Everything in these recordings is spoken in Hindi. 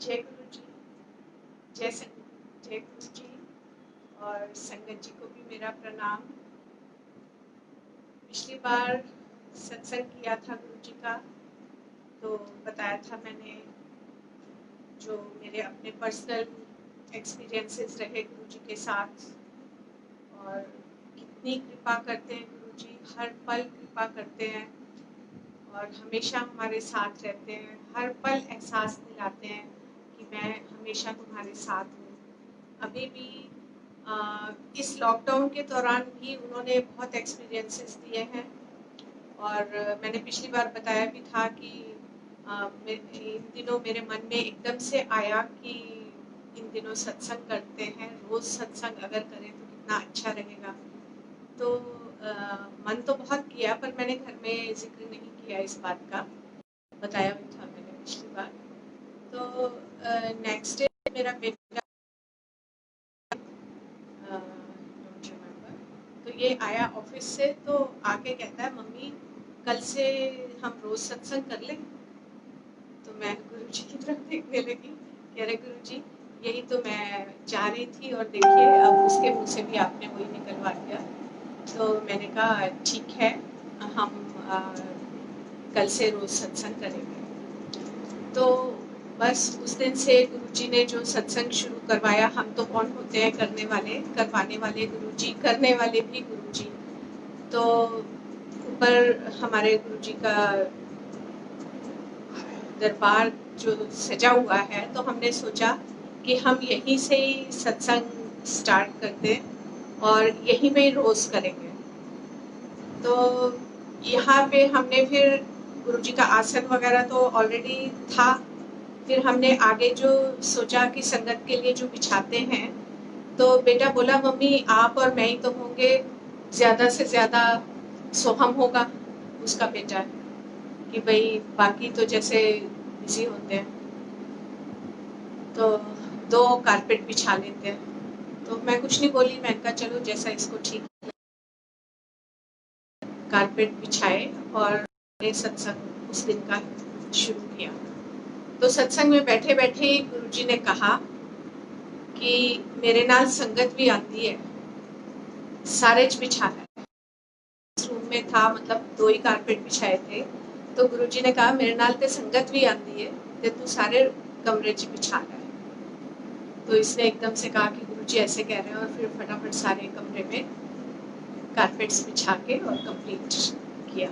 जय गुरु जी, जय गुरु जी और संगत जी को भी मेरा प्रणाम। पिछली बार सत्संग किया था गुरु जी का, तो बताया था मैंने जो मेरे अपने पर्सनल एक्सपीरियंसेस रहे गुरु जी के साथ, और कितनी कृपा करते हैं गुरु जी, हर पल कृपा करते हैं और हमेशा हमारे साथ रहते हैं। हर पल एहसास दिलाते हैं कि मैं हमेशा तुम्हारे साथ हूँ। अभी भी इस लॉकडाउन के दौरान भी उन्होंने बहुत एक्सपीरियंसेस दिए हैं, और मैंने पिछली बार बताया भी था कि इन दिनों मेरे मन में एकदम से आया कि इन दिनों सत्संग करते हैं, रोज सत्संग अगर करें तो कितना अच्छा रहेगा। तो मन तो बहुत किया, पर मैंने घर में जिक्र नहीं किया इस बात का, बताया भी था मैंने पिछली बार। तो नेक्स्ट डे मेरा बेटा डोंट रिमेम्बर, तो ये आया ऑफिस से, तो आके कहता है मम्मी कल से हम रोज सत्संग कर लें। तो मैं गुरु जी की तरफ देखने लगी, कह रहे गुरु जी यही तो मैं चाह रही थी, और देखिए अब उसके मुंह से भी आपने वही निकलवा दिया। तो मैंने कहा ठीक है, हम कल से रोज सत्संग करेंगे। तो बस उस दिन से गुरुजी ने जो सत्संग शुरू करवाया, हम तो कौन होते हैं करने वाले, करवाने वाले गुरुजी, करने वाले भी गुरुजी। तो ऊपर हमारे गुरुजी का दरबार जो सजा हुआ है, तो हमने सोचा कि हम यहीं से ही सत्संग स्टार्ट करते हैं और यहीं पे रोज करेंगे। तो यहाँ पे हमने फिर गुरुजी का आसन वगैरह तो ऑलरेडी था, फिर हमने आगे जो सोचा कि संगत के लिए जो बिछाते हैं, तो बेटा बोला मम्मी आप और मैं ही तो होंगे, ज्यादा से ज्यादा सोहम होगा, उसका बेटा, कि भाई बाकी तो जैसे बिजी होते हैं तो 2 कारपेट बिछा लेते हैं। तो मैं कुछ नहीं बोली, मैंने कहा चलो जैसा इसको ठीक, कारपेट बिछाए और सत्संग उस दिन का शुरू किया। तो सत्संग में बैठे बैठे ही गुरुजी ने कहा कि मेरे नाल संगत भी आती है, सारे बिछा है। इस रूम में था, मतलब 2 ही कारपेट बिछाए थे, तो गुरुजी ने कहा मेरे नाल ते संगत भी आती है, ते तू सारे कमरे च बिछा है। तो इसने एकदम से कहा कि गुरुजी ऐसे कह रहे हैं, और फिर फटाफट सारे कमरे में कारपेट्स बिछा के और कंप्लीट किया।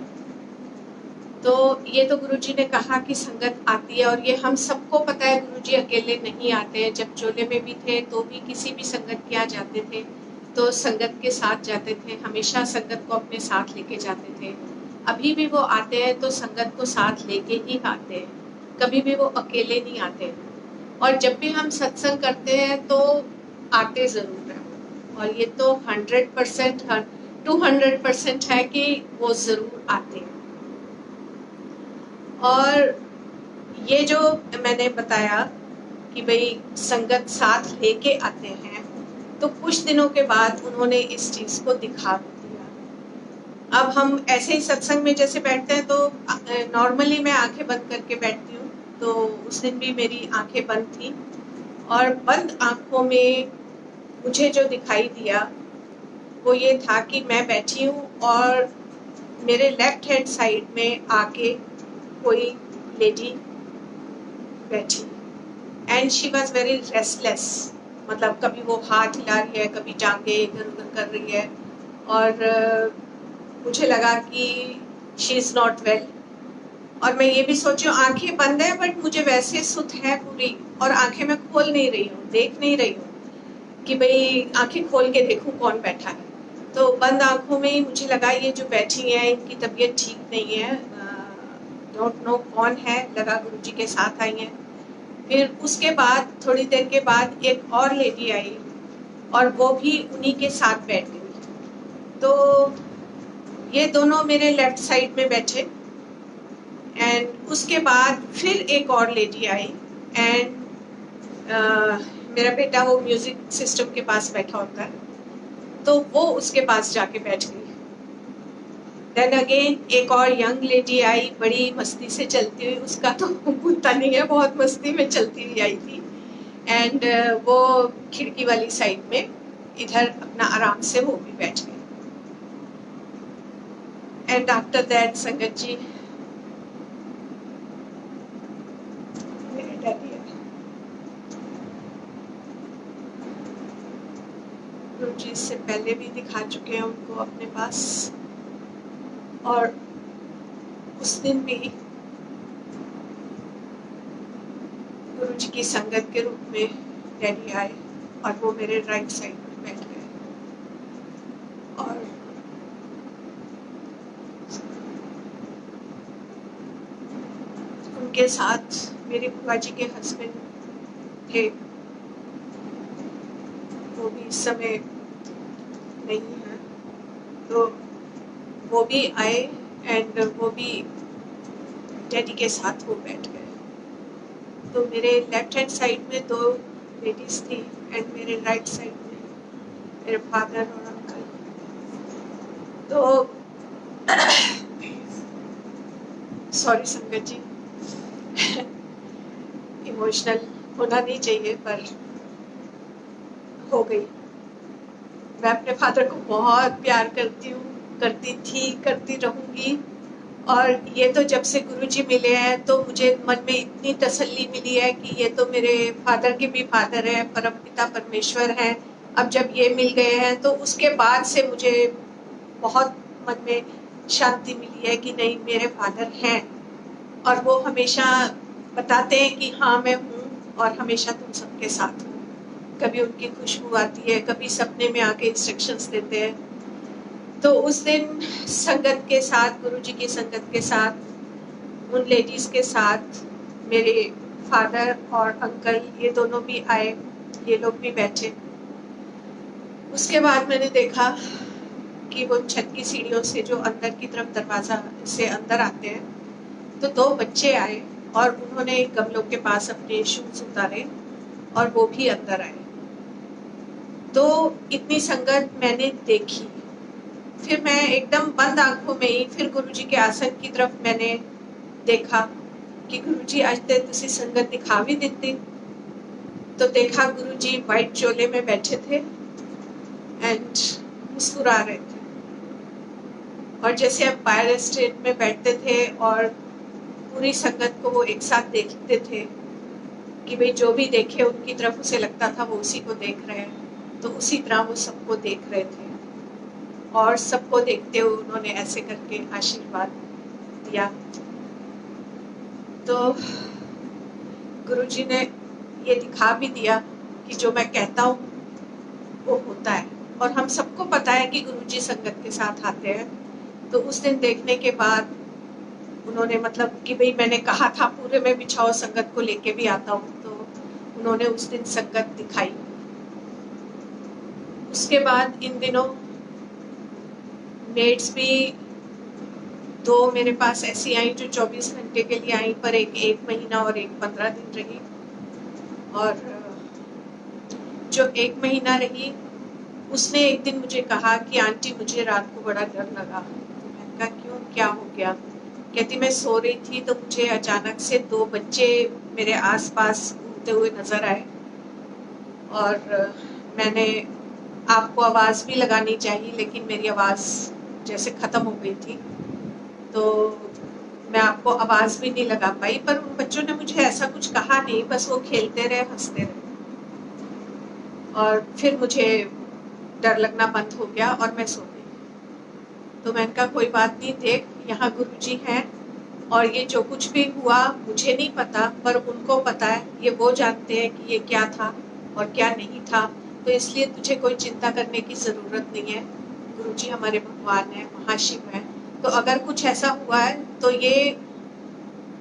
तो ये तो गुरुजी ने कहा कि संगत आती है, और ये हम सबको पता है गुरुजी अकेले नहीं आते हैं। जब चोले में भी थे तो भी किसी भी संगत के यहाँ जाते थे तो संगत के साथ जाते थे, हमेशा संगत को अपने साथ लेके जाते थे। अभी भी वो आते हैं तो संगत को साथ लेके ही आते हैं, कभी भी वो अकेले नहीं आते। और जब भी हम सत्संग करते हैं तो आते जरूर हैं, और ये तो 100% 200% है कि वो जरूर आते हैं। और ये जो मैंने बताया कि भाई संगत साथ लेके आते हैं, तो कुछ दिनों के बाद उन्होंने इस चीज को दिखा दिया। अब हम ऐसे ही सत्संग में जैसे बैठते हैं तो नॉर्मली मैं आंखें बंद करके बैठती हूँ, तो उस दिन भी मेरी आंखें बंद थी, और बंद आंखों में मुझे जो दिखाई दिया वो ये था कि मैं बैठी हूँ और मेरे लेफ्ट हैंड साइड में आके कोई लेडी बैठी, and she was very restless. मतलब कभी वो हाथ हिला रही है, कभी टांगे इधर उधर कर रही है, और मुझे लगा कि शी इज नॉट वेल। और मैं ये भी सोची आंखें बंद है, बट मुझे वैसे सुध है पूरी, और आंखें मैं खोल नहीं रही हूँ, देख नहीं रही हूँ कि भाई आंखें खोल के देखूं कौन बैठा है। तो बंद आंखों में ही मुझे लगा ये जो बैठी है इनकी तबीयत ठीक नहीं है, डोंट नो कौन है, लगा गुरुजी के साथ आई है। फिर उसके बाद थोड़ी देर के बाद एक और लेडी आई, और वो भी उन्हीं के साथ बैठ गई। तो ये दोनों मेरे लेफ्ट साइड में बैठे, एंड उसके बाद फिर एक और लेडी आई, एंड मेरा बेटा वो म्यूजिक सिस्टम के पास बैठा होता है, तो वो उसके पास जाके बैठ गई। देन अगेन एक और यंग लेडी आई, बड़ी मस्ती से चलती हुई, उसका तो भूलता नहीं है, बहुत मस्ती में चलती हुई आई थी। एंड वो खिड़की वाली साइड में इधर अपना आराम से वो भी बैठ गई। एंड आफ्टर दैट संगत जी, मेरे डैडी गुरु जी से पहले भी दिखा चुके हैं उनको अपने पास, और उस दिन भी गुरु जी की संगत के रूप में डैडी आए और वो मेरे राइट साइड में बैठ गए। और उनके साथ मेरे बुआ जी के हस्बैंड थे, वो भी इस समय नहीं है, तो वो भी आए एंड वो भी डैडी के साथ वो बैठ गए। तो मेरे लेफ्ट हैंड साइड में 2 लेडीज थी एंड मेरे राइट साइड में मेरे फादर और अंकल। तो सॉरी संगत जी, इमोशनल होना नहीं चाहिए पर हो गई। मैं अपने फादर को बहुत प्यार करती हूँ, करती थी, करती रहूंगी। और ये तो जब से गुरुजी मिले हैं तो मुझे मन में इतनी तसल्ली मिली है कि ये तो मेरे फादर के भी फादर है, परमपिता परमेश्वर हैं। अब जब ये मिल गए हैं तो उसके बाद से मुझे बहुत मन में शांति मिली है कि नहीं, मेरे फादर हैं और वो हमेशा बताते हैं कि हाँ मैं हूँ और हमेशा तुम सबके साथ हूँ। कभी उनकी खुशबू आती है, कभी सपने में आके इंस्ट्रक्शंस देते हैं। तो उस दिन संगत के साथ, गुरुजी की संगत के साथ, उन लेडीज के साथ मेरे फादर और अंकल ये दोनों भी आए, ये लोग भी बैठे। उसके बाद मैंने देखा कि वो छत की सीढ़ियों से जो अंदर की तरफ दरवाजा से अंदर आते हैं, तो 2 बच्चे आए और उन्होंने गमलों के पास अपने शूज उतारे और वो भी अंदर आए। तो इतनी संगत मैंने देखी। फिर मैं एकदम बंद आंखों में ही फिर गुरुजी के आसन की तरफ मैंने देखा कि गुरुजी आज तक तुसी संगत दिखा भी देते। तो देखा गुरुजी व्हाइट चोले में बैठे थे एंड मुस्कुरा रहे थे, और जैसे एम्पायर स्टेट में बैठते थे और पूरी संगत को वो एक साथ देखते थे कि भाई जो भी देखे उनकी तरफ उसे लगता था वो उसी को देख रहे हैं, तो उसी तरह वो सबको देख रहे थे। और सबको देखते हुए उन्होंने ऐसे करके आशीर्वाद दिया। तो गुरुजी ने ये दिखा भी दिया कि जो मैं कहता हूँ वो होता है, और हम सबको पता है कि गुरुजी संगत के साथ आते हैं। तो उस दिन देखने के बाद उन्होंने मतलब कि भाई मैंने कहा था पूरे में बिछाओ, संगत को लेके भी आता हूँ, तो उन्होंने उस दिन संगत दिखाई। उसके बाद इन दिनों मेड्स भी 2 मेरे पास ऐसी आई जो 24 घंटे के लिए आई, पर एक 1 महीना और एक 15 दिन रही। और जो 1 महीना रही उसने एक दिन मुझे कहा कि आंटी मुझे रात को बड़ा डर लगा। तो मैंने कहा क्यों, क्या हो गया? कहती मैं सो रही थी तो मुझे अचानक से 2 बच्चे मेरे आसपास घूमते हुए नजर आए, और मैंने आपको आवाज़ भी लगानी चाहिए लेकिन मेरी आवाज़ जैसे ख़त्म हो गई थी, तो मैं आपको आवाज़ भी नहीं लगा पाई। पर उन बच्चों ने मुझे ऐसा कुछ कहा नहीं, बस वो खेलते रहे, हंसते रहे, और फिर मुझे डर लगना बंद हो गया और मैं सो गई। तो मैंने कहा कोई बात नहीं, देख यहाँ गुरुजी हैं और ये जो कुछ भी हुआ मुझे नहीं पता पर उनको पता है, ये वो जानते हैं कि ये क्या था और क्या नहीं था, तो इसलिए तुझे कोई चिंता करने की ज़रूरत नहीं है। गुरुजी हमारे भगवान हैं, महाशिव हैं, तो अगर कुछ ऐसा हुआ है तो ये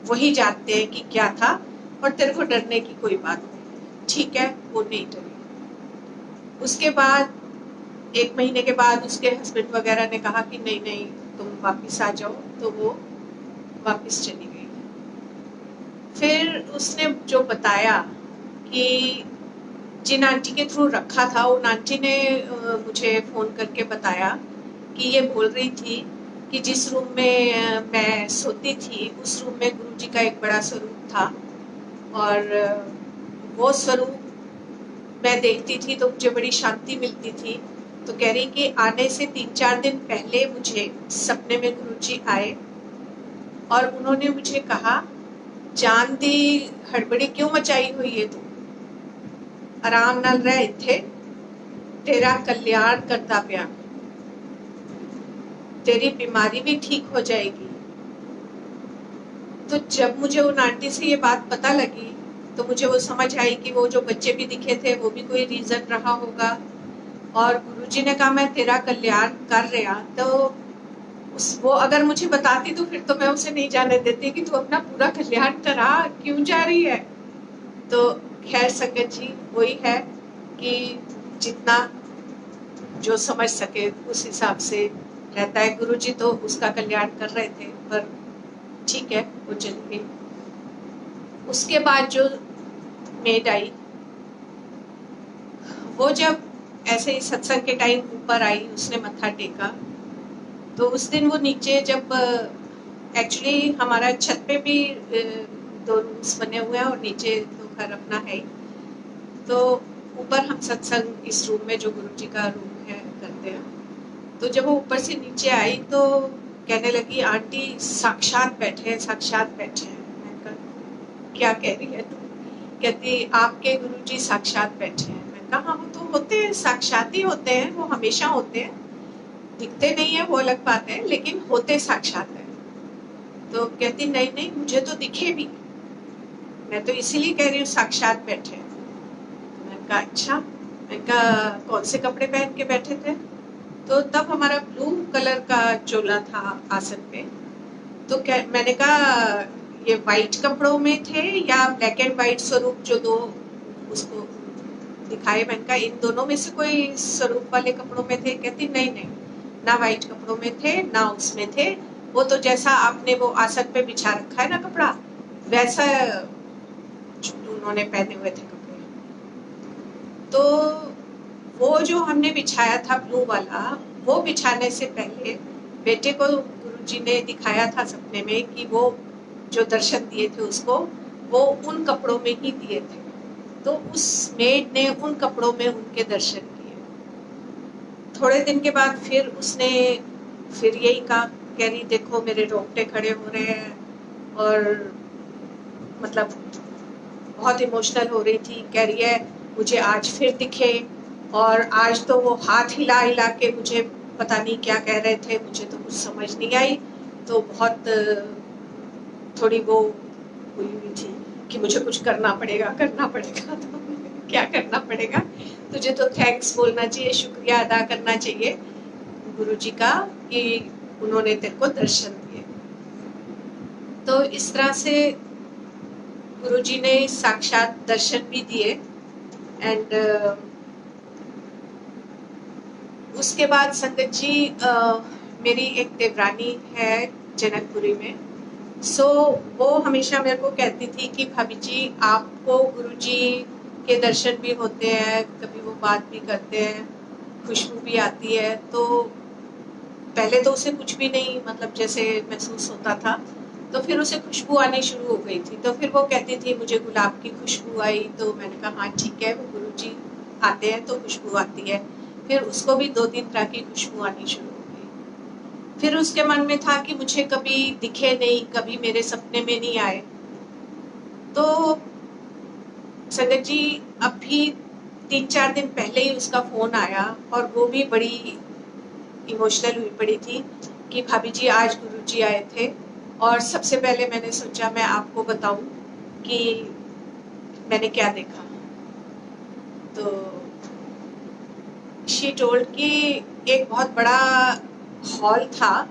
वही जानते हैं कि क्या था, और तेरे को डरने की कोई बात नहीं, ठीक है? वो नहीं डरी। उसके बाद 1 महीने के बाद उसके हस्बैंड वगैरह ने कहा कि नहीं नहीं तुम वापस आ जाओ, तो वो वापस चली गई। फिर उसने जो बताया कि जिन आंटी के थ्रू रखा था, उन आंटी ने मुझे फ़ोन करके बताया कि ये बोल रही थी कि जिस रूम में मैं सोती थी उस रूम में गुरुजी का एक बड़ा स्वरूप था, और वो स्वरूप मैं देखती थी तो मुझे बड़ी शांति मिलती थी। तो कह रही कि आने से 3-4 दिन पहले मुझे सपने में गुरुजी आए और उन्होंने मुझे कहा, जान दी हड़बड़ी क्यों मचाई हुई है तू, आराम नाल रह इत्थे, तेरा कल्याण करता पिया, तेरी बीमारी भी ठीक हो जाएगी। तो जब मुझे उन आंटी से ये बात पता लगी तो मुझे वो समझ आई कि वो जो बच्चे भी दिखे थे वो भी कोई रीजन रहा होगा, और गुरुजी ने कहा मैं तेरा कल्याण कर रहा। तो वो अगर मुझे बताती तो फिर तो मैं उसे नहीं जाने देती कि तू अपना पूरा कल्याण करा, क्यों जा रही है। तो खैर संगत जी, वही है कि जितना जो समझ सके उस हिसाब से रहता है। गुरुजी तो उसका कल्याण कर रहे थे, पर ठीक है, वो चली गई। उसके बाद जो मेड आई, वो जब ऐसे ही सत्संग के टाइम ऊपर आई, उसने मत्था टेका, तो उस दिन वो नीचे जब एक्चुअली हमारा छत पे भी 2 रूम्स बने हुए हैं और नीचे तो घर अपना है, तो ऊपर हम सत्संग इस रूम में जो गुरुजी का रूम है करते हैं। तो जब वो ऊपर से नीचे आई तो कहने लगी, आंटी साक्षात बैठे हैं, साक्षात बैठे हैं। मैं कहा क्या कह रही है तू? कहती आपके गुरुजी साक्षात बैठे हैं। मैं कहा हाँ, वो तो होते हैं, साक्षात ही होते हैं, वो हमेशा होते हैं, दिखते नहीं है वो अलग बात है, लेकिन होते साक्षात है। तो कहती नहीं नहीं, मुझे तो दिखे भी, मैं तो इसीलिए कह रही हूँ साक्षात बैठे हैं। मैंने कहा अच्छा। मैंने कहा कौन से कपड़े पहन के बैठे थे? तो तब हमारा ब्लू कलर का चोला था आसन पे। तो मैंने कहा ये व्हाइट कपड़ों में थे या ब्लैक एंड व्हाइट स्वरूप जो दो उसको दिखाए? मैंने कहा इन दोनों में से कोई स्वरूप वाले कपड़ों में थे? कहती नहीं नहीं, ना व्हाइट कपड़ों में थे ना उसमें थे, वो तो जैसा आपने वो आसन पे बिछा रखा है ना कपड़ा, वैसा उन्होंने पहने हुए थे कपड़े। तो वो जो हमने बिछाया था ब्लू वाला, वो बिछाने से पहले बेटे को गुरुजी ने दिखाया था सपने में कि वो जो दर्शन दिए थे उसको, वो उन कपड़ों में ही दिए थे। तो उस मेड ने उन कपड़ों में उनके दर्शन किए। थोड़े दिन के बाद फिर उसने फिर यही कहा, कह रही देखो मेरे रोंगटे खड़े हो रहे हैं, और मतलब बहुत इमोशनल हो रही थी। कह रही है मुझे आज फिर दिखे, और आज तो वो हाथ हिला हिला के मुझे पता नहीं क्या कह रहे थे, मुझे तो कुछ समझ नहीं आई। तो बहुत थोड़ी वो हुई हुई थी कि मुझे कुछ करना पड़ेगा, करना पड़ेगा। तो क्या करना पड़ेगा? तुझे तो थैंक्स बोलना चाहिए, शुक्रिया अदा करना चाहिए गुरुजी का कि उन्होंने तेरे को दर्शन दिए। तो इस तरह से गुरुजी ने साक्षात दर्शन भी दिए। एंड उसके बाद संगत जी, मेरी एक देवरानी है जनकपुरी में। सो वो हमेशा मेरे को कहती थी कि भाभी जी आपको गुरुजी के दर्शन भी होते हैं, कभी वो बात भी करते हैं, खुशबू भी आती है। तो पहले तो उसे कुछ भी नहीं मतलब जैसे महसूस होता था, तो फिर उसे खुशबू आनी शुरू हो गई थी। तो फिर वो कहती थी मुझे गुलाब की खुशबू आई। तो मैंने कहा हाँ ठीक है, वो गुरुजी आते हैं तो खुशबू आती है। फिर उसको भी 2-3 तरह की खुशबू आनी शुरू हो गई। फिर उसके मन में था कि मुझे कभी दिखे नहीं, कभी मेरे सपने में नहीं आए। तो संगत जी अभी 3-4 दिन पहले ही उसका फोन आया, और वो भी बड़ी इमोशनल हुई पड़ी थी कि भाभी जी आज गुरुजी आए थे, और सबसे पहले मैंने सोचा मैं आपको बताऊं कि मैंने क्या देखा। तो शी टोल्ड कि एक बहुत बड़ा हॉल था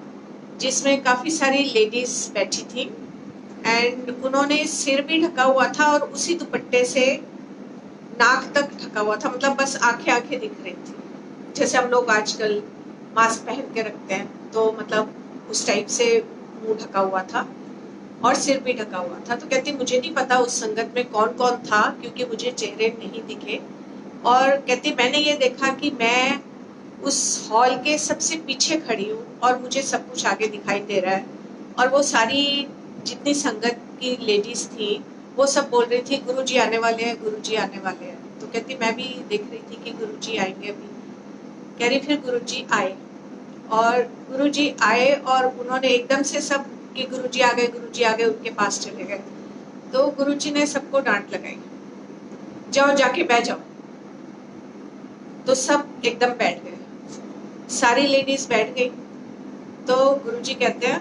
जिसमें काफी सारी लेडीज बैठी थी, एंड उन्होंने सिर भी ढका हुआ था और उसी दुपट्टे से नाक तक ढका हुआ था, मतलब बस आंखें आंखें दिख रही थी, जैसे हम लोग आजकल मास्क पहन के रखते हैं, तो मतलब उस टाइप से मुंह ढका हुआ था और सिर भी ढका हुआ था। तो कहती मुझे नहीं पता उस संगत में कौन कौन था क्योंकि मुझे चेहरे नहीं दिखे, और कहती मैंने ये देखा कि मैं उस हॉल के सबसे पीछे खड़ी हूँ और मुझे सब कुछ आगे दिखाई दे रहा है। और वो सारी जितनी संगत की लेडीज थी वो सब बोल रही थी गुरुजी आने वाले हैं, गुरुजी आने वाले हैं। तो कहती मैं भी देख रही थी कि गुरुजी आएंगे अभी। कह रही फिर गुरुजी आए, और गुरुजी आए और उन्होंने एकदम से सब कि गुरुजी आ गए, गुरुजी आ गए, उनके पास चले गए। तो गुरुजी ने सबको डांट लगाई, जाओ जाके बैठ जाओ। तो सब एकदम बैठ गए, सारी लेडीज बैठ गई। तो गुरुजी कहते हैं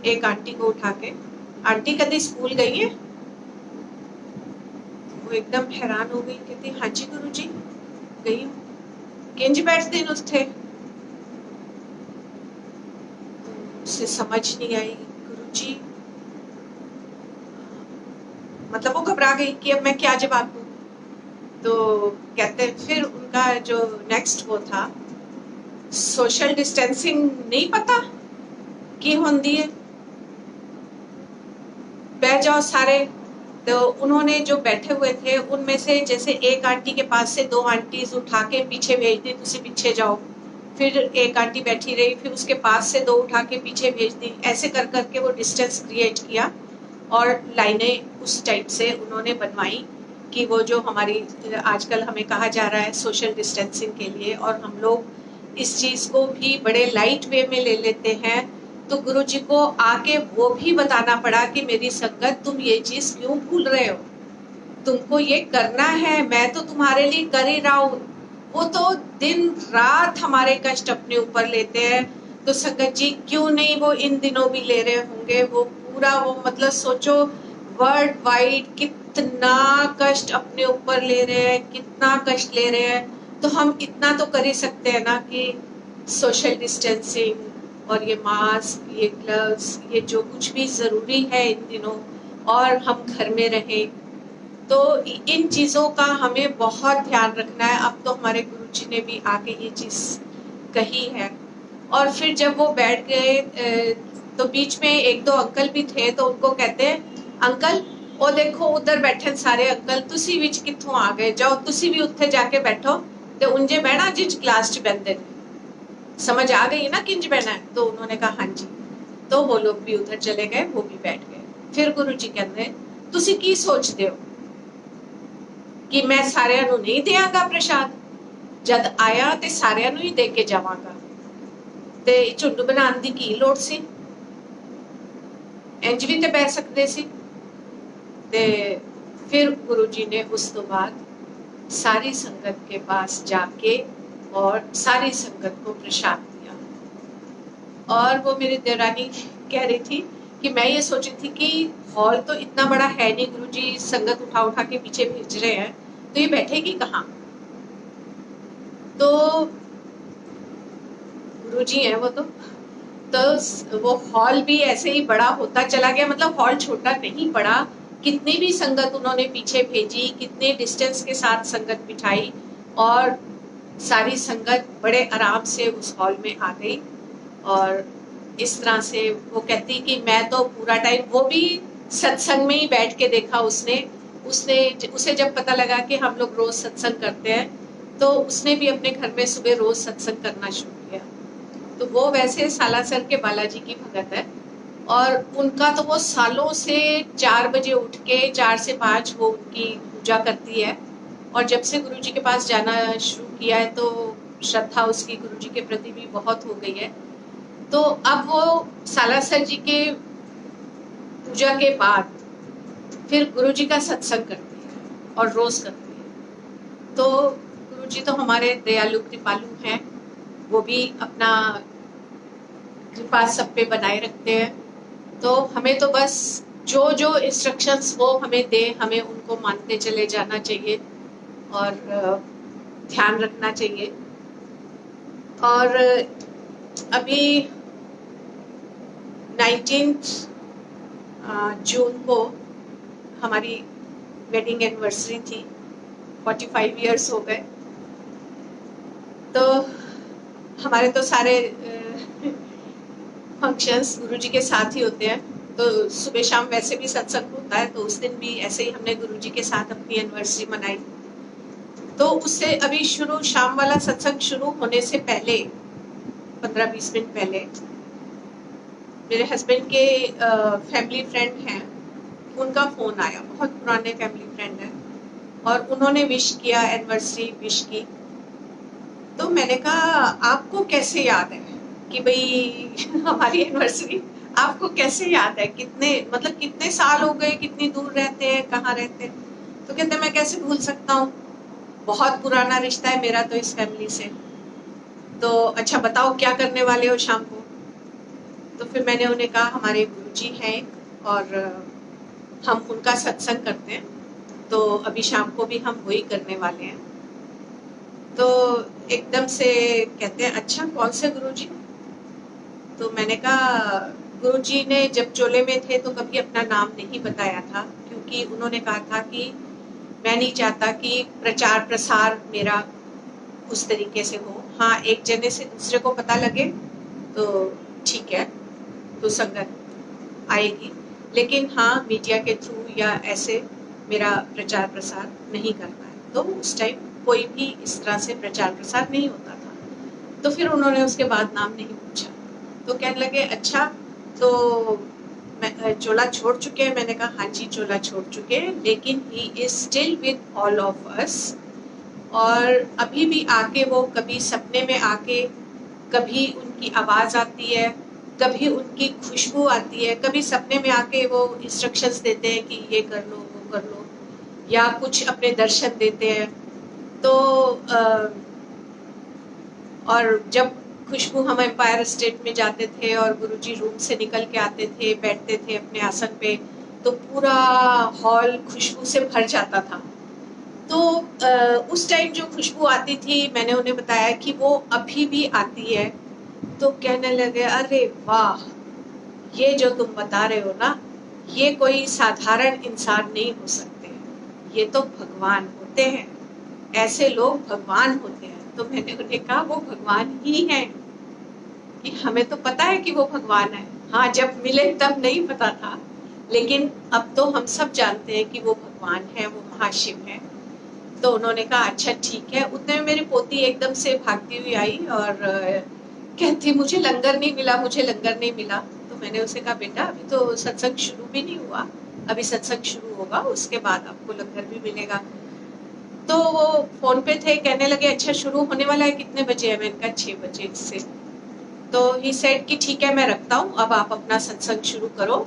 एक आंटी को उठा के, आंटी कभी स्कूल गई है? वो एकदम हैरान हो गई, कहती हाँ जी गुरुजी गई हूँ। किंज बैठते हैं उठे? उसे समझ नहीं आई। गुरुजी मतलब वो घबरा गई कि अब मैं क्या जवाब दूँ। तो कहते फिर उनका जो नेक्स्ट वो था, सोशल डिस्टेंसिंग नहीं पता की होती है, बैठ जाओ सारे। तो उन्होंने जो बैठे हुए थे उनमें से जैसे एक आंटी के पास से दो आंटीज उठा के पीछे भेज दी, तुसी पीछे जाओ। फिर एक आंटी बैठी रही, फिर उसके पास से दो उठा के पीछे भेज दी। ऐसे कर करके वो डिस्टेंस क्रिएट किया और लाइनें उस टाइप से उन्होंने बनवाई कि वो जो हमारी आजकल हमें कहा जा रहा है सोशल डिस्टेंसिंग के लिए, और हम लोग इस चीज को भी बड़े लाइट वे में ले लेते हैं। तो गुरुजी को आके वो भी बताना पड़ा कि मेरी संगत तुम ये चीज क्यों भूल रहे हो, तुमको ये करना है, मैं तो तुम्हारे लिए कर ही रहा हूँ। वो तो दिन रात हमारे कष्ट अपने ऊपर लेते हैं, तो संगत जी क्यों नहीं वो इन दिनों भी ले रहे होंगे। वो पूरा वो मतलब सोचो वर्ल्ड वाइड कितना कष्ट अपने ऊपर ले रहे हैं, कितना कष्ट ले रहे हैं। तो हम इतना तो कर ही सकते हैं ना कि सोशल डिस्टेंसिंग और ये मास्क, ये ग्लव्स, ये जो कुछ भी जरूरी है इन दिनों, और हम घर में रहें। तो इन चीजों का हमें बहुत ध्यान रखना है। अब तो हमारे गुरुजी ने भी आके ये चीज कही है। और फिर जब वो बैठ गए तो बीच में एक दो अंकल भी थे, तो उनको कहते हैं अंकल वो देखो उधर बैठे सारे अंकल, तुसी विच कित्थों आ गए, जाओ तुसी भी उत्थे जाके बैठो ते उंजे बहना जिस क्लास च बहते। समझ आ गई ना किंज बहना है? तो उन्होंने कहा हाँ जी। तो वो लोग भी उधर चले गए, वो भी बैठ गए। फिर गुरुजी कहते तुसी की सोचते हो कि मैं सारिਆਂ ਨੂੰ नहीं देंगा प्रसाद, जद आया ते सारिਆਂ ਨੂੰ ही दे के जावांगा, ते झुंड बनाने की की लोड़ सी, इंज भी ते बह सकते सी। ते फिर गुरुजी ने उस तो बाद सारी संगत के पास जाके और सारी संगत को प्रसाद दिया। और वो मेरी देवरानी कह रही थी कि मैं ये सोच रही थी कि हॉल तो इतना बड़ा है नहीं, गुरुजी संगत उठा उठा के पीछे भेज रहे हैं, तो ये बैठेगी कहाँ? तो गुरुजी हैं वो तो वो हॉल भी ऐसे ही बड़ा होता चला गया। मतलब हॉल छोटा नहीं पड़ा, कितनी भी संगत उन्होंने पीछे भेजी, कितने डिस्टेंस के साथ संगत बिठाई, और सारी संगत बड़े आराम से उस हॉल में आ गई। और इस तरह से वो कहती कि मैं तो पूरा टाइम, वो भी सत्संग में ही बैठ के देखा उसने उसे जब पता लगा कि हम लोग रोज सत्संग करते हैं, तो उसने भी अपने घर में सुबह रोज सत्संग करना शुरू किया। तो वो वैसे सालासर के बालाजी की भगत है, और उनका तो वो सालों से 4 बजे उठ के 4 से 5 वो उनकी पूजा करती है। और जब से गुरुजी के पास जाना शुरू किया है तो श्रद्धा उसकी गुरुजी के प्रति भी बहुत हो गई है। तो अब वो सालासर जी के पूजा के बाद फिर गुरुजी का सत्संग करती है और रोज करती है। तो गुरुजी तो हमारे दयालु कृपालु हैं, वो भी अपना कृपा सब पे बनाए रखते हैं। तो हमें तो बस जो जो इंस्ट्रक्शंस वो हमें दे, हमें उनको मानते चले जाना चाहिए और ध्यान रखना चाहिए। और अभी 19 जून को हमारी वेडिंग एनिवर्सरी थी, 45 इयर्स हो गए। तो हमारे तो सारे फंक्शंस गुरुजी के साथ ही होते हैं। तो सुबह शाम वैसे भी सत्संग होता है, तो उस दिन भी ऐसे ही हमने गुरुजी के साथ अपनी एनिवर्सरी मनाई। तो उससे अभी शाम वाला सत्संग शुरू होने से पहले 15-20 मिनट पहले मेरे हस्बैंड के फैमिली फ्रेंड हैं, उनका फोन आया, बहुत पुराने फैमिली फ्रेंड हैं, और उन्होंने विश किया, एनिवर्सरी विश की। तो मैंने कहा आपको कैसे याद है कि भाई हमारी एनिवर्सरी आपको कैसे याद है, कितने साल हो गए, कितनी दूर रहते हैं, कहाँ रहते हैं? तो कहते मैं कैसे भूल सकता हूँ, बहुत पुराना रिश्ता है मेरा तो इस फैमिली से। तो अच्छा बताओ क्या करने वाले हो शाम को? तो फिर मैंने उन्हें कहा हमारे गुरुजी हैं और हम उनका सत्संग करते हैं, तो अभी शाम को भी हम वही करने वाले हैं। तो एकदम से कहते हैं अच्छा कौन से गुरुजी? तो मैंने कहा गुरुजी ने जब चोले में थे तो कभी अपना नाम नहीं बताया था, क्योंकि उन्होंने कहा था कि मैं नहीं चाहता कि प्रचार प्रसार मेरा उस तरीके से हो। हाँ, एक जने से दूसरे को पता लगे तो ठीक है, तो संगत आएगी, लेकिन हाँ मीडिया के थ्रू या ऐसे मेरा प्रचार प्रसार नहीं करना है। तो उस टाइम कोई भी इस तरह से प्रचार प्रसार नहीं होता था। तो फिर उन्होंने उसके बाद नाम नहीं पूछा। तो कहने लगे अच्छा तो मैं चोला छोड़ चुके हैं? मैंने कहा हाँ जी चोला छोड़ चुके हैं, लेकिन he is still with all of us. और अभी भी आके वो कभी सपने में आके, कभी उनकी आवाज आती है, कभी उनकी खुशबू आती है, कभी सपने में आके वो इंस्ट्रक्शंस देते हैं कि ये कर लो वो कर लो, या कुछ अपने दर्शन देते हैं। तो और जब खुशबू, हम एम्पायर स्टेट में जाते थे और गुरुजी रूम से निकल के आते थे, बैठते थे अपने आसन पे, तो पूरा हॉल खुशबू से भर जाता था। तो उस टाइम जो खुशबू आती थी, मैंने उन्हें बताया कि वो अभी भी आती है। तो कहने लगे अरे वाह, ये जो तुम बता रहे हो ना, ये कोई साधारण इंसान नहीं हो सकते, ये तो भगवान होते हैं, ऐसे लोग भगवान होते हैं। तो मैंने उन्हें कहा वो भगवान ही हैं, कि हमें तो पता है कि वो भगवान है। हाँ, जब मिले तब नहीं पता था, लेकिन अब तो हम सब जानते हैं कि वो भगवान है, वो महाशिव है। तो उन्होंने कहा अच्छा ठीक है। उतने में मेरी पोती एकदम से भागती हुई आई और कहती मुझे लंगर नहीं मिला, मुझे लंगर नहीं मिला। तो मैंने उसे कहा बेटा अभी तो सत्संग शुरू भी नहीं हुआ, अभी सत्संग शुरू होगा उसके बाद आपको लंगर भी मिलेगा। तो वो फोन पे थे, कहने लगे अच्छा शुरू होने वाला है, कितने बजे है? मैंने कहा 6 बजे से। तो ही सेड कि ठीक है मैं रखता हूँ, अब आप अपना सत्संग शुरू करो,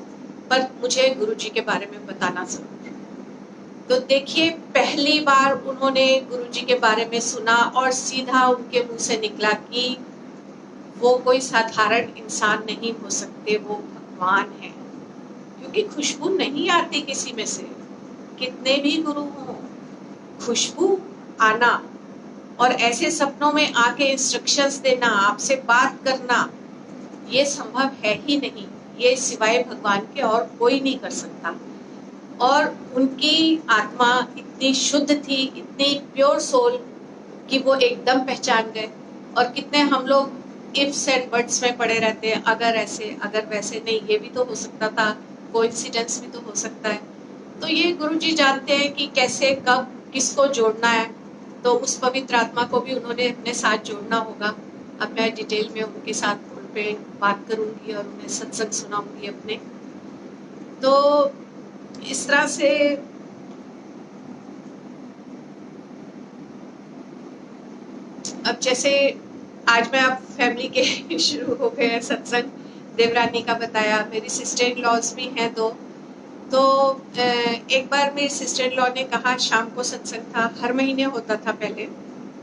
पर मुझे गुरुजी के बारे में बताना जरूर। तो देखिए पहली बार उन्होंने गुरुजी के बारे में सुना और सीधा उनके मुंह से निकला कि वो कोई साधारण इंसान नहीं हो सकते, वो भगवान है। क्योंकि खुशबू नहीं आती किसी में से, कितने भी गुरु हो, खुशबू आना और ऐसे सपनों में आके इंस्ट्रक्शंस देना, आपसे बात करना, ये संभव है ही नहीं। ये सिवाय भगवान के और कोई नहीं कर सकता। और उनकी आत्मा इतनी शुद्ध थी, इतनी प्योर सोल, कि वो एकदम पहचान गए। और कितने हम लोग इफ्स एंड बट्स में पड़े रहते हैं, अगर ऐसे अगर वैसे, नहीं ये भी तो हो सकता था, कोइंसिडेंस भी तो हो सकता है। तो ये गुरुजी जानते हैं कि कैसे कब किसको जोड़ना है। तो उस पवित्र आत्मा को भी उन्होंने अपने साथ जोड़ना होगा। अब मैं डिटेल में उनके साथ उन पे बात करूंगी और उन्हें सत्संग सुनाऊंगी अपने। तो इस तरह से अब जैसे आज मैं आप फैमिली के शुरू हो गए हैं सत्संग, देवरानी का बताया, मेरी सिस्टर इन लॉज भी हैं दो। तो एक बार मेरी सिस्टर इन लॉ ने कहा, शाम को सत्संग था, हर महीने होता था पहले,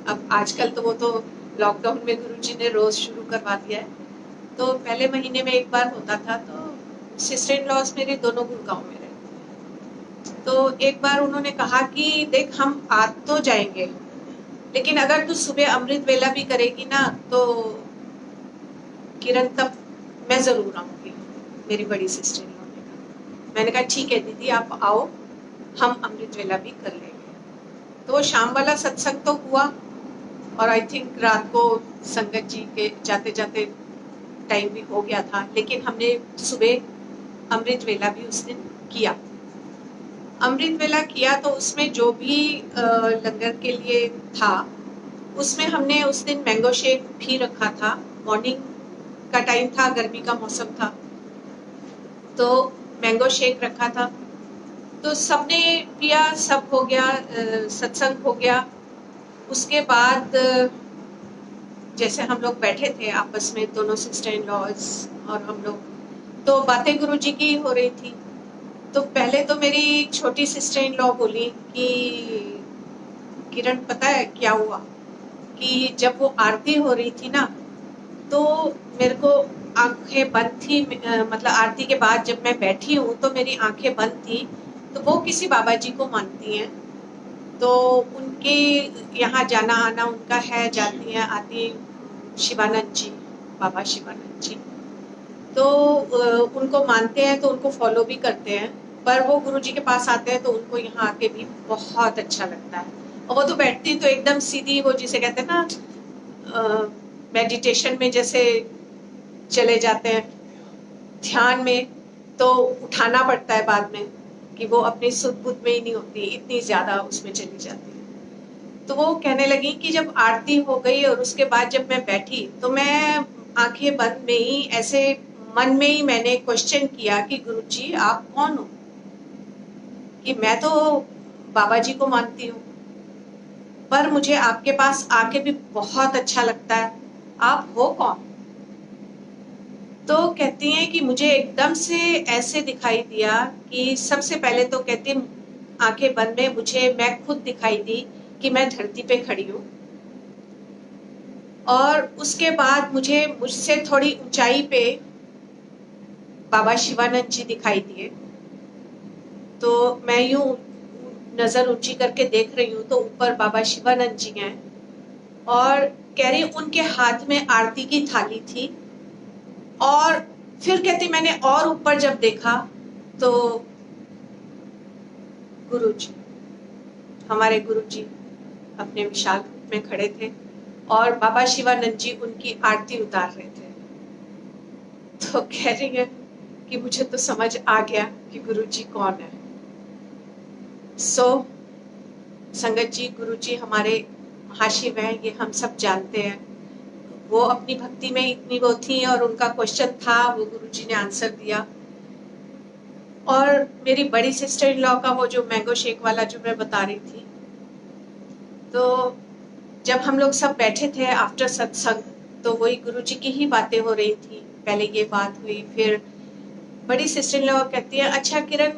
अब आजकल तो वो तो लॉकडाउन में गुरुजी ने रोज शुरू करवा दिया है। तो पहले महीने में एक बार होता था। तो सिस्टर इन लॉज मेरे दोनों गुड़गांव में रहते। तो एक बार उन्होंने कहा कि देख हम आ तो जाएंगे, लेकिन अगर तू सुबह अमृत वेला भी करेगी ना तो किरण तब मैं जरूर आऊंगी। मेरी बड़ी सिस्टर इन लॉ ने कहा। मैंने कहा ठीक है दीदी आप आओ, हम अमृत वेला भी कर लेंगे। तो शाम वाला सत्संग तो हुआ और आई थिंक रात को संगत जी के जाते जाते टाइम भी हो गया था, लेकिन हमने सुबह अमृत वेला भी उस दिन किया। अमृत वेला किया तो उसमें जो भी लंगर के लिए था, उसमें हमने उस दिन मैंगो शेक भी रखा था। मॉर्निंग का टाइम था, गर्मी का मौसम था, तो मैंगो शेक रखा था। तो सबने पिया, सब हो गया, सत्संग हो गया। उसके बाद जैसे हम लोग बैठे थे आपस में, दोनों सिस्टर इन लॉज और हम लोग, तो बातें गुरुजी की हो रही थी। तो पहले तो मेरी छोटी सिस्टर इन लॉ बोली कि किरण पता है क्या हुआ, कि जब वो आरती हो रही थी ना, तो मेरे को आंखें बंद थी, मतलब आरती के बाद जब मैं बैठी हूँ तो मेरी आंखें बंद थी। तो वो किसी बाबा जी को मानती हैं, तो उनके यहाँ जाना आना उनका है, जाती हैं आती, शिवानंद जी, बाबा शिवानंद जी। तो उनको मानते हैं, तो उनको फॉलो भी करते हैं। पर वो गुरुजी के पास आते हैं तो उनको यहाँ आके भी बहुत अच्छा लगता है। और वो तो बैठती तो एकदम सीधी, वो जिसे कहते हैं ना, मेडिटेशन में जैसे चले जाते हैं, ध्यान में, तो उठाना पड़ता है बाद में, कि वो अपनी सुध बुध में ही नहीं होती, इतनी ज्यादा उसमें चली जाती है। तो वो कहने लगी कि जब आरती हो गई और उसके बाद जब मैं बैठी, तो मैं आंखें बंद में ही ऐसे मन में ही मैंने क्वेश्चन किया कि गुरुजी आप कौन हो, कि मैं तो बाबा जी को मानती हूँ, पर मुझे आपके पास आके भी बहुत अच्छा लगता है, आप हो कौन। तो कहती हैं कि मुझे एकदम से ऐसे दिखाई दिया कि सबसे पहले तो कहती आंखें बंद में मुझे मैं खुद दिखाई दी कि मैं धरती पे खड़ी हूँ, और उसके बाद मुझे मुझसे थोड़ी ऊंचाई पे बाबा शिवानंद जी दिखाई दिए। तो मैं यूं नजर ऊंची करके देख रही हूँ तो ऊपर बाबा शिवानंद जी हैं, और कह रही उनके हाथ में आरती की थाली थी। और फिर कहती मैंने और ऊपर जब देखा तो गुरुजी, हमारे गुरुजी अपने विशाल रूप में खड़े थे, और बाबा शिवानंद जी उनकी आरती उतार रहे थे। तो कह रही है कि मुझे तो समझ आ गया कि गुरुजी कौन है। सो संगत जी, गुरुजी हमारे महाशिव हैं, ये हम सब जानते हैं। वो अपनी भक्ति में इतनी वो थी, और उनका क्वेश्चन था, वो गुरुजी ने आंसर दिया। और मेरी बड़ी सिस्टर इन लॉ का वो जो मैंगो शेक वाला जो मैं बता रही थी, तो जब हम लोग सब बैठे थे आफ्टर सत्संग, तो वही गुरुजी की ही बातें हो रही थी। पहले ये बात हुई, फिर बड़ी सिस्टर इन लॉ कहती है अच्छा किरण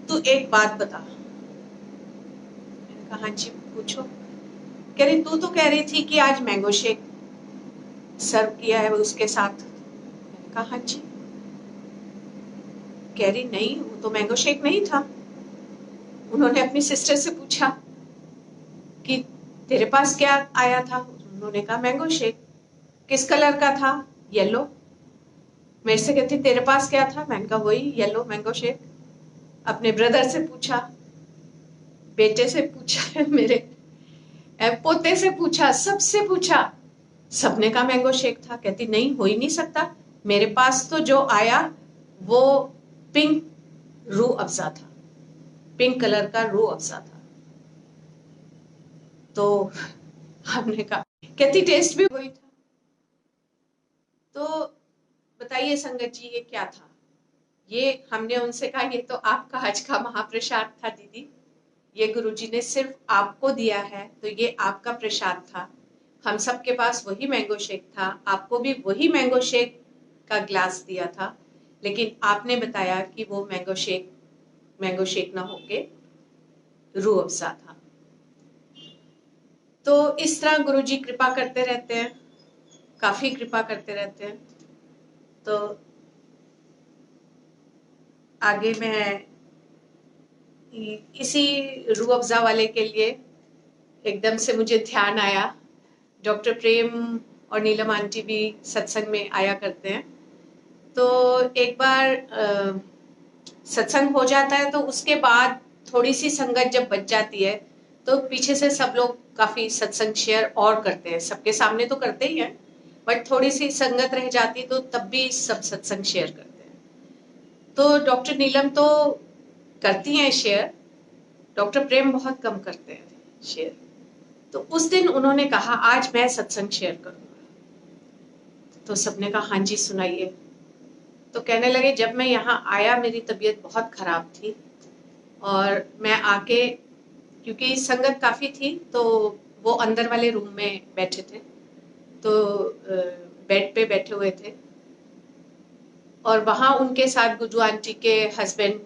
तू एक बात बता। मैंने कहा हाँ जी पूछो। कह रही तू तो कह रही थी कि आज मैंगो शेक सर्व किया है उसके साथ। मैंने कहा हाँ जी। कह रही नहीं, वो तो मैंगो शेक नहीं था। उन्होंने अपनी सिस्टर से पूछा कि तेरे पास क्या आया था। उन्होंने कहा मैंगो शेक। किस कलर का था? येलो। मेरे से कहती तेरे पास क्या था? मैंने कहा वही येलो मैंगो शेक। अपने ब्रदर से पूछा, बेटे से पूछा, मेरे पोते से पूछा, सबसे पूछा, सबने कहा मैंगो शेक था। कहती नहीं हो ही नहीं सकता, मेरे पास तो जो आया वो पिंक रूह अफ़ज़ा था, पिंक कलर का रूह अफ़ज़ा था। तो हमने कहा, कहती टेस्ट भी वही था। तो बताइए संगत जी ये क्या था? ये हमने उनसे कहा ये तो आपका आज का महाप्रसाद था दीदी, ये गुरुजी ने सिर्फ आपको दिया है, तो ये आपका प्रसाद था। हम सब के पास वही मैंगो शेक था, आपको भी वही मैंगो शेक का ग्लास दिया था, लेकिन आपने बताया कि वो मैंगो शेक ना होके रूह अफ़ज़ा था। तो इस तरह गुरुजी कृपा करते रहते हैं, काफी कृपा करते रहते हैं। तो आगे मैं इसी रूह अफ़ज़ा वाले के लिए एकदम से मुझे ध्यान आया, डॉक्टर प्रेम और नीलम आंटी भी सत्संग में आया करते हैं। तो एक बार सत्संग हो जाता है तो उसके बाद थोड़ी सी संगत जब बच जाती है तो पीछे से सब लोग काफी सत्संग शेयर और करते हैं, सबके सामने तो करते ही हैं, बट थोड़ी सी संगत रह जाती तो तब भी सब सत्संग शेयर करते हैं। तो डॉक्टर नीलम तो करती हैं शेयर, डॉक्टर प्रेम बहुत कम करते हैं शेयर। तो उस दिन उन्होंने कहा आज मैं सत्संग शेयर करूंगा। तो सबने कहा हाँ जी सुनाइए। तो कहने लगे जब मैं यहाँ आया मेरी तबीयत बहुत खराब थी और मैं आके, क्योंकि संगत काफी थी तो वो अंदर वाले रूम में बैठे थे, तो बेड पे बैठे हुए थे और वहां उनके साथ गुज्जू आंटी के हस्बैंड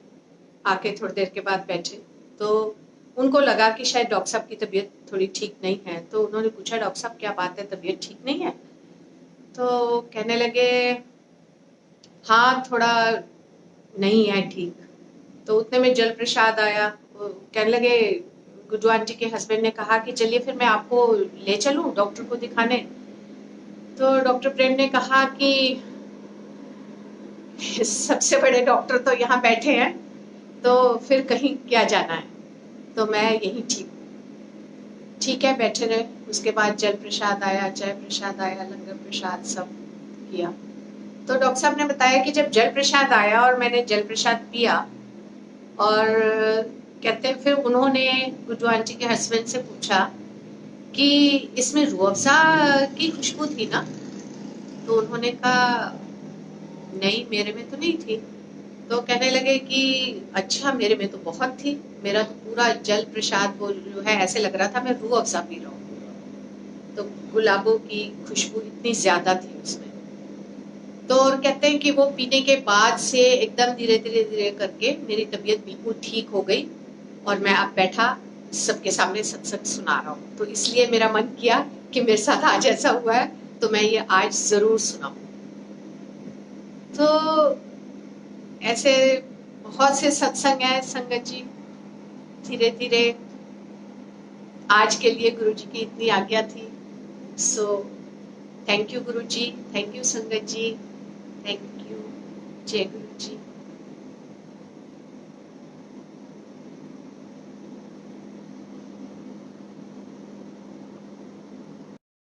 आके थोड़ी देर के बाद बैठे। तो उनको लगा कि शायद डॉक्टर साहब की तबीयत थोड़ी ठीक नहीं है, तो उन्होंने पूछा डॉक्टर साहब क्या बात है, तबीयत ठीक नहीं है? तो कहने लगे हाँ थोड़ा नहीं है ठीक। तो उतने में जल प्रसाद आया। वो कहने लगे, गुज्जू आंटी के हस्बैंड ने कहा कि चलिए फिर मैं आपको ले चलूं डॉक्टर को दिखाने। तो डॉक्टर प्रेम ने कहा कि सबसे बड़े डॉक्टर तो यहाँ बैठे हैं, तो फिर कहीं क्या जाना है, तो मैं यहीं ठीक है बैठे रहे। उसके बाद जल प्रसाद आया, चाय प्रसाद आया, लंगर प्रसाद सब किया। तो डॉक्टर साहब ने बताया कि जब जल प्रसाद आया और मैंने जल प्रसाद पिया और कहते हैं फिर उन्होंने गुड्डू आंटी के हस्बैंड से पूछा कि इसमें रूह अफ़ज़ा की खुशबू थी ना? तो उन्होंने कहा नहीं मेरे में तो नहीं थी। तो कहने लगे कि अच्छा मेरे में तो बहुत थी, मेरा तो पूरा जल प्रसाद वो जो है ऐसे लग रहा था मैं रूह अफ़ज़ा पी रहा हूँ। तो गुलाबों की खुशबू इतनी ज्यादा थी उसमें। तो और कहते हैं कि वो पीने के बाद से एकदम धीरे धीरे धीरे करके मेरी तबीयत बिल्कुल ठीक हो गई और मैं अब बैठा सबके सामने सत्संग सुना रहा हूँ। तो इसलिए मेरा मन किया कि मेरे साथ आज ऐसा हुआ है तो मैं ये आज जरूर सुनाऊं। तो ऐसे बहुत से सत्संग है संगत जी। धीरे धीरे आज के लिए गुरु जी की इतनी आज्ञा थी। So thank you Guru ji, thank you संगत जी, थैंक यू। जय गुरु।